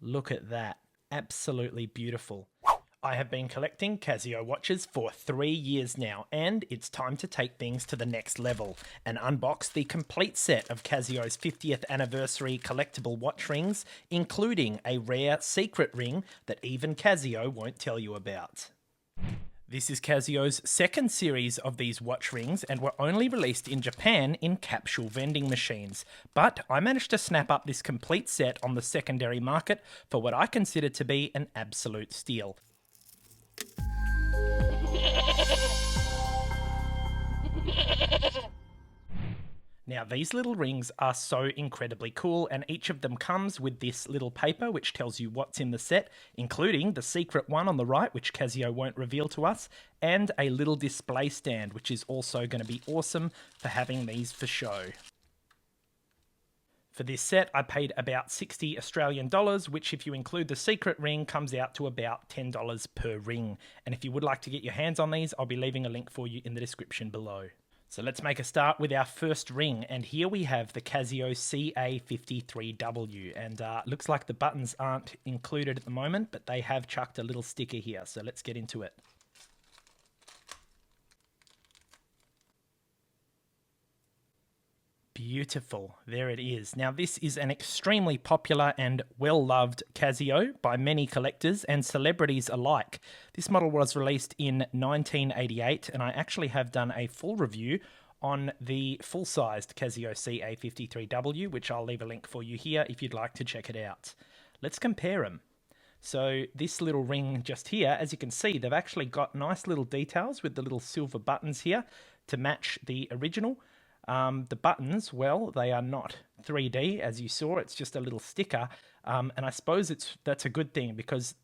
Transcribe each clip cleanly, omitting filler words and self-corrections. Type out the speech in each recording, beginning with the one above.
Look at that. Absolutely beautiful. I have been collecting Casio watches for 3 years now, and it's time to take things to the next level and unbox the complete set of Casio's 50th anniversary collectible watch rings, including a rare secret ring that even Casio won't tell you about. This is Casio's second series of these watch rings and were only released in Japan in capsule vending machines. But I managed to snap up this complete set on the secondary market for what I consider to be an absolute steal. Now, these little rings are so incredibly cool, and each of them comes with this little paper which tells you what's in the set, including the secret one on the right, which Casio won't reveal to us, and a little display stand, which is also going to be awesome for having these for show. For this set, I paid about 60 Australian dollars, which if you include the secret ring, comes out to about $10 per ring. And if you would like to get your hands on these, I'll be leaving a link for you in the description below. So let's make a start with our first ring, and here we have the Casio CA53W, and looks like the buttons aren't included at the moment, but they have chucked a little sticker here, so let's get into it. Beautiful, there it is. Now this is an extremely popular and well-loved Casio by many collectors and celebrities alike. This model was released in 1988 and I actually have done a full review on the full-sized Casio CA53W, which I'll leave a link for you here if you'd like to check it out. Let's compare them. So this little ring just here, as you can see, they've actually got nice little details with the little silver buttons here to match the original. The buttons, well, they are not 3D, as you saw. It's just a little sticker, and I suppose that's a good thing because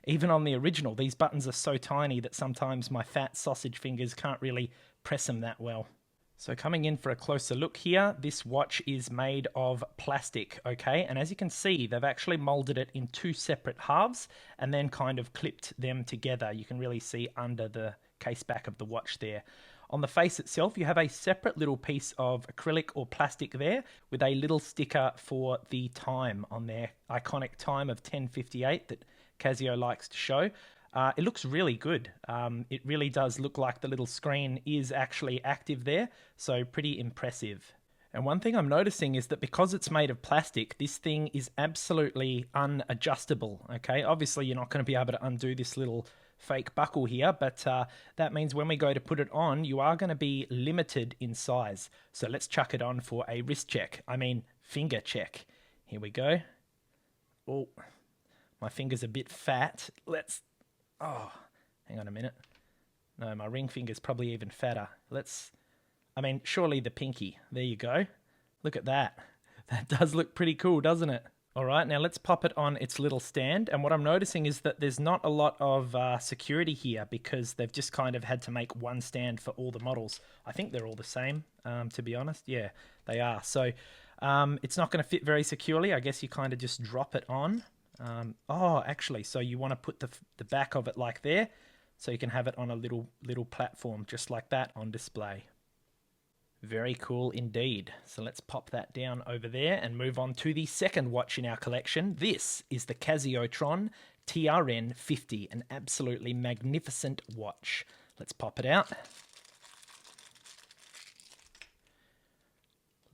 even on the original, these buttons are so tiny that sometimes my fat sausage fingers can't really press them that well. So coming in for a closer look here, this watch is made of plastic, okay? And as you can see, they've actually molded it in two separate halves and then kind of clipped them together. You can really see under the case back of the watch there. On the face itself, you have a separate little piece of acrylic or plastic there with a little sticker for the time on their iconic time of 10:58 that Casio likes to show. It looks really good. It really does look like the little screen is actually active there, so pretty impressive. And one thing I'm noticing is that because it's made of plastic, this thing is absolutely unadjustable, okay? Obviously, you're not going to be able to undo this little fake buckle here, but that means when we go to put it on, you are going to be limited in size. So let's chuck it on for a wrist check. I mean, finger check. Here we go. Oh, my finger's a bit fat. Oh, hang on a minute. No, my ring finger's probably even fatter. Surely the pinky. There you go. Look at that. That does look pretty cool, doesn't it? All right, now let's pop it on its little stand. And what I'm noticing is that there's not a lot of security here because they've just kind of had to make one stand for all the models. I think they're all the same, to be honest. Yeah, they are. So it's not going to fit very securely. I guess you kind of just drop it on. So you want to put the back of it like there so you can have it on a little platform just like that on display. Very cool indeed. So let's pop that down over there and move on to the second watch in our collection. This is the Casio TRN 50, an absolutely magnificent watch. Let's pop it out.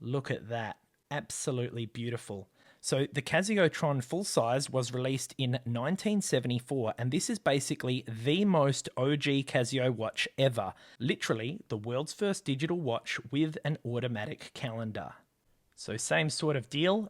Look at that. Absolutely beautiful. So the Casio full size was released in 1974, and this is basically the most OG Casio watch ever. Literally the world's first digital watch with an automatic calendar. So same sort of deal,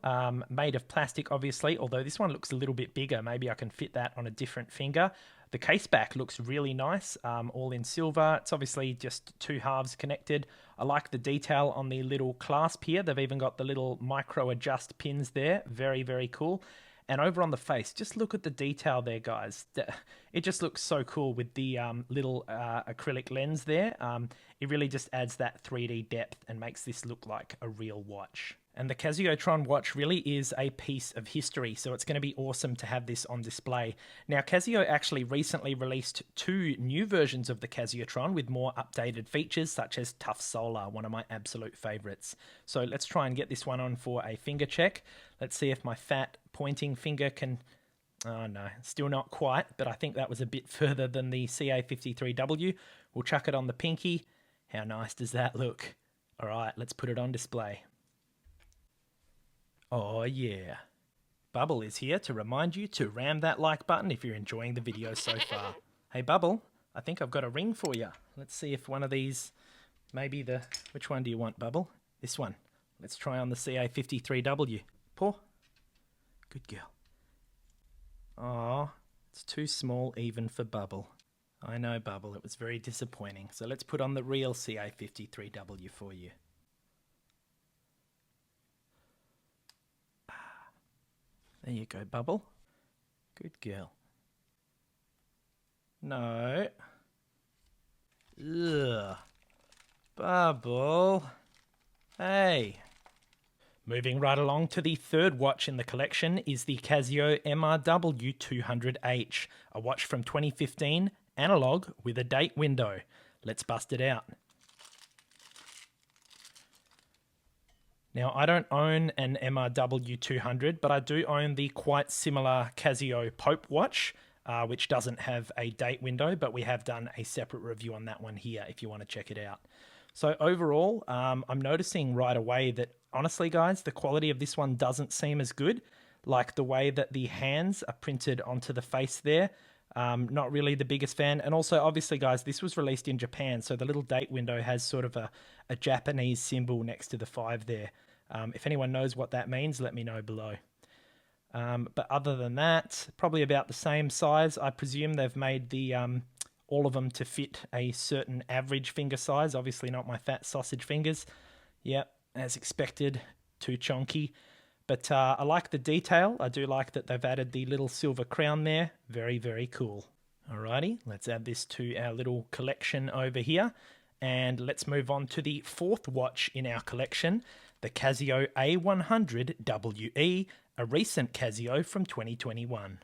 made of plastic obviously, although this one looks a little bit bigger. Maybe I can fit that on a different finger. The case back looks really nice, all in silver. It's obviously just two halves connected. I like the detail on the little clasp here. They've even got the little micro adjust pins there. Very, very cool. And over on the face, just look at the detail there, guys. It just looks so cool with the little acrylic lens there. It really just adds that 3D depth and makes this look like a real watch. And the Casio watch really is a piece of history, so it's going to be awesome to have this on display. Now, Casio actually recently released 2 new versions of the Casio with more updated features, such as Tough Solar, one of my absolute favorites. So let's try and get this one on for a finger check. Let's see if my fat pointing finger can... Oh no, still not quite, but I think that was a bit further than the CA53W. We'll chuck it on the pinky. How nice does that look? All right, let's put it on display. Oh yeah. Bubble is here to remind you to ram that like button if you're enjoying the video so far. Hey Bubble, I think I've got a ring for you. Let's see if one of these, maybe the, which one do you want, Bubble? This one. Let's try on the CA53W. Paw. Good girl. Oh, it's too small even for Bubble. I know, Bubble, it was very disappointing. So let's put on the real CA53W for you. There you go, Bubble. Good girl. No. Ugh. Bubble. Hey. Moving right along to the third watch in the collection is the Casio MRW 200H, a watch from 2015, analog with a date window. Let's bust it out. Now, I don't own an MRW 200, but I do own the quite similar Casio Pope watch, which doesn't have a date window, but we have done a separate review on that one here if you want to check it out. So overall, I'm noticing right away that, honestly, guys, the quality of this one doesn't seem as good. Like the way that the hands are printed onto the face there. Not really the biggest fan. And also, obviously, guys, this was released in Japan, so the little date window has sort of a Japanese symbol next to the 5 there. If anyone knows what that means, let me know below. But other than that, probably about the same size. I presume they've made the all of them to fit a certain average finger size. Obviously not my fat sausage fingers. Yep, as expected, too chonky. But I like the detail. I do like that they've added the little silver crown there. Very, very cool. Alrighty, let's add this to our little collection over here. And let's move on to the fourth watch in our collection, the Casio A100WE, a recent Casio from 2021.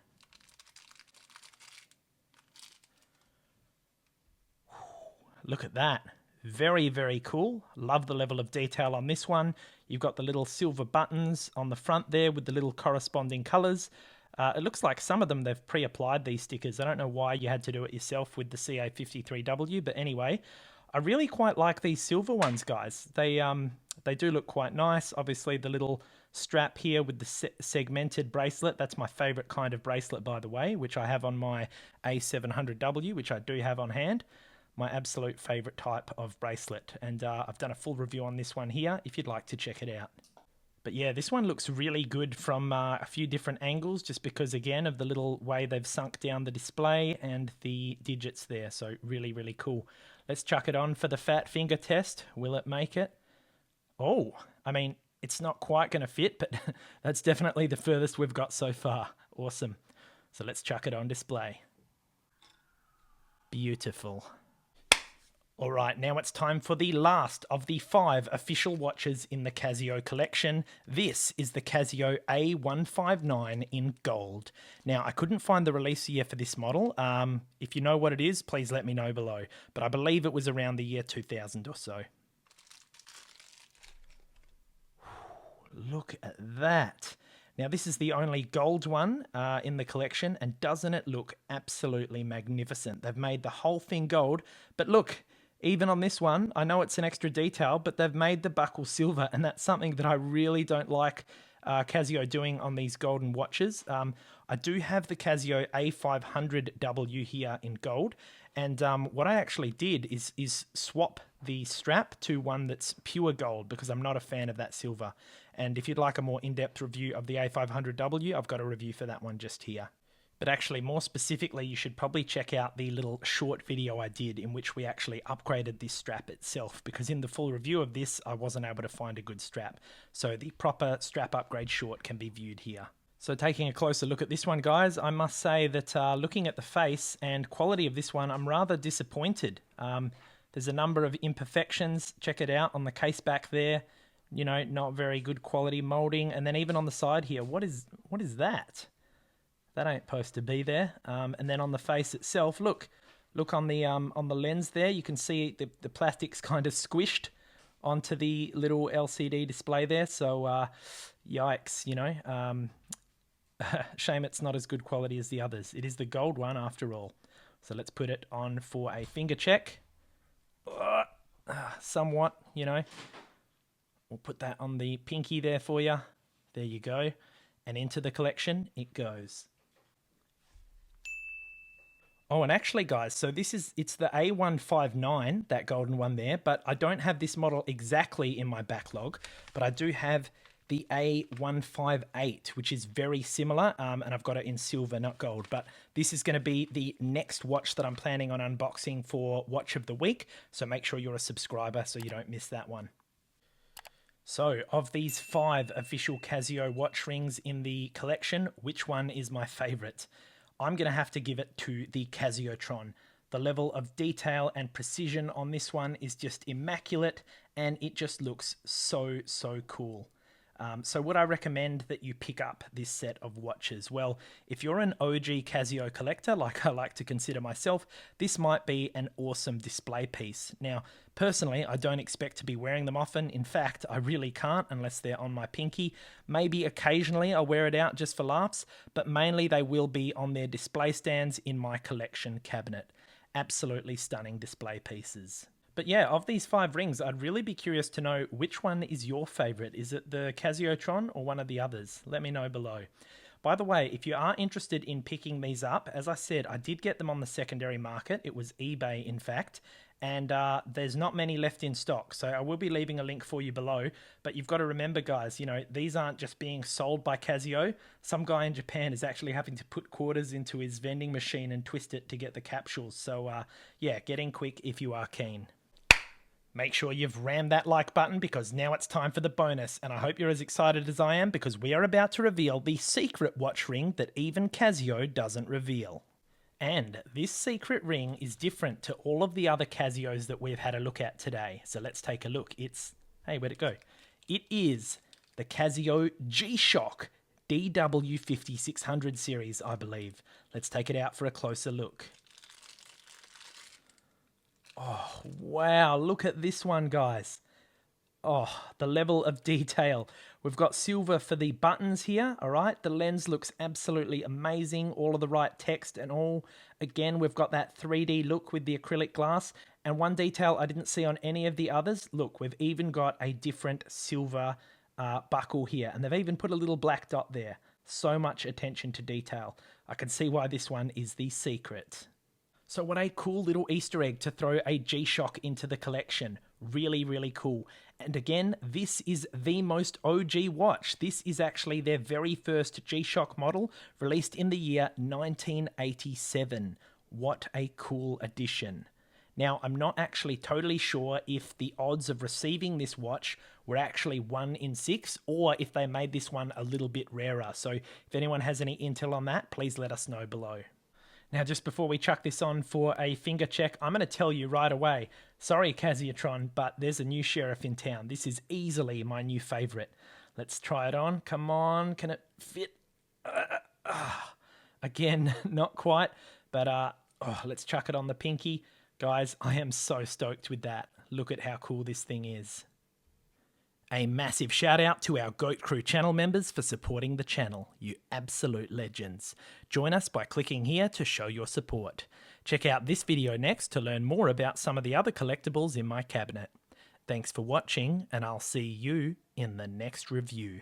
Look at that. Very, very cool. Love the level of detail on this one. You've got the little silver buttons on the front there with the little corresponding colors. It looks like some of them they've pre-applied these stickers. I don't know why you had to do it yourself with the CA53W, but anyway, I really quite like these silver ones, guys. They do look quite nice. Obviously, the little strap here with the segmented bracelet. That's my favorite kind of bracelet, by the way, which I have on my A700W, which I do have on hand. My absolute favorite type of bracelet. And I've done a full review on this one here if you'd like to check it out. But yeah, this one looks really good from a few different angles, just because, again, of the little way they've sunk down the display and the digits there. So really, really cool. Let's chuck it on for the fat finger test. Will it make it? Oh, I mean, it's not quite going to fit, but that's definitely the furthest we've got so far. Awesome. So let's chuck it on display. Beautiful. All right, now it's time for the last of the 5 official watches in the Casio collection. This is the Casio A159 in gold. Now, I couldn't find the release year for this model. If you know what it is, please let me know below. But I believe it was around the year 2000 or so. Look at that. Now, this is the only gold one in the collection, and doesn't it look absolutely magnificent? They've made the whole thing gold, but look, even on this one, I know it's an extra detail, but they've made the buckle silver, and that's something that I really don't like Casio doing on these golden watches. I do have the Casio A500W here in gold, and what I actually did is swap the strap to one that's pure gold, because I'm not a fan of that silver. And if you'd like a more in-depth review of the A500W, I've got a review for that one just here. But actually, more specifically, you should probably check out the little short video I did in which we actually upgraded this strap itself, because in the full review of this, I wasn't able to find a good strap. So the proper strap upgrade short can be viewed here. So taking a closer look at this one, guys, I must say that looking at the face and quality of this one, I'm rather disappointed. There's a number of imperfections. Check it out on the case back there. you know, not very good quality molding. And then even on the side here, what is that? That ain't supposed to be there. And then on the face itself, look on the lens there. You can see the plastic's kind of squished onto the little LCD display there. So, yikes, you know. Shame it's not as good quality as the others. It is the gold one after all. So let's put it on for a finger check. Somewhat, you know. We'll put that on the pinky there for you. There you go. And into the collection it goes. Oh, and actually, guys, so it's the A159, that golden one there, but I don't have this model exactly in my backlog, but I do have the A158, which is very similar, and I've got it in silver, not gold, but this is going to be the next watch that I'm planning on unboxing for Watch of the Week, so make sure you're a subscriber so you don't miss that one. So, of these 5 official Casio watch rings in the collection, which one is my favourite? I'm going to have to give it to the Casiotron. The level of detail and precision on this one is just immaculate, and it just looks so, so cool. So would I recommend that you pick up this set of watches? Well, if you're an OG Casio collector, like I like to consider myself, this might be an awesome display piece. Now, personally, I don't expect to be wearing them often. In fact, I really can't unless they're on my pinky. Maybe occasionally I'll wear it out just for laughs, but mainly they will be on their display stands in my collection cabinet. Absolutely stunning display pieces. But yeah, of these 5 rings, I'd really be curious to know which one is your favourite. Is it the Casiotron or one of the others? Let me know below. By the way, if you are interested in picking these up, as I said, I did get them on the secondary market. It was eBay, in fact, and there's not many left in stock. So I will be leaving a link for you below. But you've got to remember, guys, you know, these aren't just being sold by Casio. Some guy in Japan is actually having to put quarters into his vending machine and twist it to get the capsules. So yeah, get in quick if you are keen. Make sure you've rammed that like button because now it's time for the bonus, and I hope you're as excited as I am because we are about to reveal the secret watch ring that even Casio doesn't reveal. And this secret ring is different to all of the other Casios that we've had a look at today. So let's take a look. Hey, where'd it go? It is the Casio G-Shock DW5600 series, I believe. Let's take it out for a closer look. Oh, wow, look at this one, guys. Oh, the level of detail. We've got silver for the buttons here, all right? The lens looks absolutely amazing, all of the right text and all. Again, we've got that 3D look with the acrylic glass. And one detail I didn't see on any of the others, look, we've even got a different silver buckle here. And they've even put a little black dot there. So much attention to detail. I can see why this one is the secret. So what a cool little Easter egg to throw a G-Shock into the collection. Really, really cool. And again, this is the most OG watch. This is actually their very first G-Shock model, released in the year 1987. What a cool addition. Now, I'm not actually totally sure if the odds of receiving this watch were actually 1 in 6, or if they made this one a little bit rarer. So if anyone has any intel on that, please let us know below. Now, just before we chuck this on for a finger check, I'm going to tell you right away, sorry Casiotron, but there's a new sheriff in town. This is easily my new favourite. Let's try it on. Come on, can it fit? Again, not quite, but let's chuck it on the pinky. Guys, I am so stoked with that. Look at how cool this thing is. A massive shout out to our Goat Crew channel members for supporting the channel, you absolute legends. Join us by clicking here to show your support. Check out this video next to learn more about some of the other collectibles in my cabinet. Thanks for watching, and I'll see you in the next review.